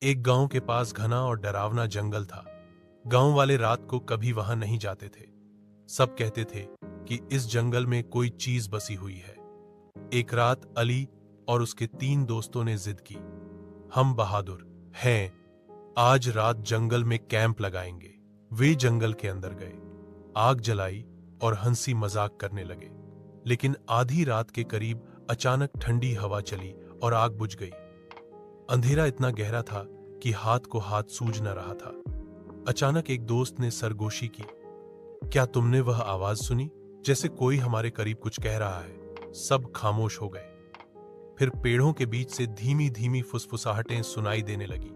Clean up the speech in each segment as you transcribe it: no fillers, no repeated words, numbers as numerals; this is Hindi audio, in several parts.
एक गांव के पास घना और डरावना जंगल था। गांव वाले रात को कभी वहां नहीं जाते थे। सब कहते थे कि इस जंगल में कोई चीज बसी हुई है। एक रात अली और उसके 3 दोस्तों ने जिद की, हम बहादुर हैं, आज रात जंगल में कैंप लगाएंगे। वे जंगल के अंदर गए, आग जलाई और हंसी मजाक करने लगे। लेकिन आधी रात के करीब अचानक ठंडी हवा चली और आग बुझ गई। अंधेरा इतना गहरा था कि हाथ को हाथ सूझ न रहा था। अचानक एक दोस्त ने सरगोशी की, क्या तुमने वह आवाज सुनी, जैसे कोई हमारे करीब कुछ कह रहा है? सब खामोश हो गए। फिर पेड़ों के बीच से धीमी धीमी फुसफुसाहटें सुनाई देने लगी।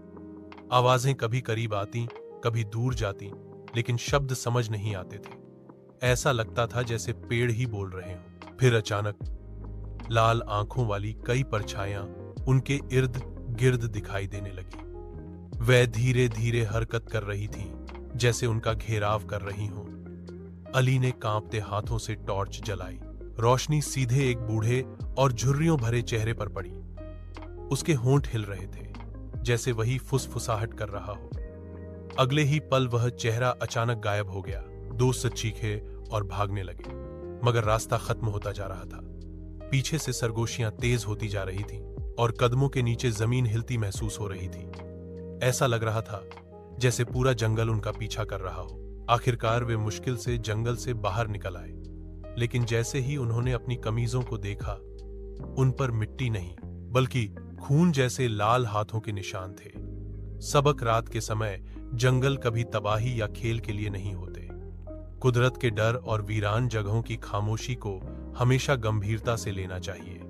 आवाजें कभी करीब आती, कभी दूर जाती, लेकिन शब्द समझ नहीं आते थे। ऐसा लगता था जैसे पेड़ ही बोल रहे हों। फिर अचानक लाल आंखों वाली कई परछाइयां उनके इर्द गिर्द दिखाई देने लगी। वह धीरे धीरे हरकत कर रही थीं, जैसे उनका घेराव कर रही हों। अली ने कांपते हाथों से टॉर्च जलाई। रोशनी सीधे एक बूढ़े और झुर्रियों भरे चेहरे पर पड़ी। उसके होंठ हिल रहे थे, जैसे वही फुसफुसाहट कर रहा हो। अगले ही पल वह चेहरा अचानक गायब हो गया। दोस्त चीखे और भागने लगे, मगर रास्ता खत्म होता जा रहा था। पीछे से सरगोशियां तेज होती जा रही थीं और कदमों के नीचे जमीन हिलती महसूस हो रही थी। ऐसा लग रहा था जैसे पूरा जंगल उनका पीछा कर रहा हो। आखिरकार वे मुश्किल से जंगल से बाहर निकल आए, लेकिन जैसे ही उन्होंने अपनी कमीजों को देखा, उन पर मिट्टी नहीं बल्कि खून जैसे लाल हाथों के निशान थे। सबक रात के समय जंगल कभी तबाही या खेल के लिए नहीं होते। कुदरत के डर और वीरान जगहों की खामोशी को हमेशा गंभीरता से लेना चाहिए।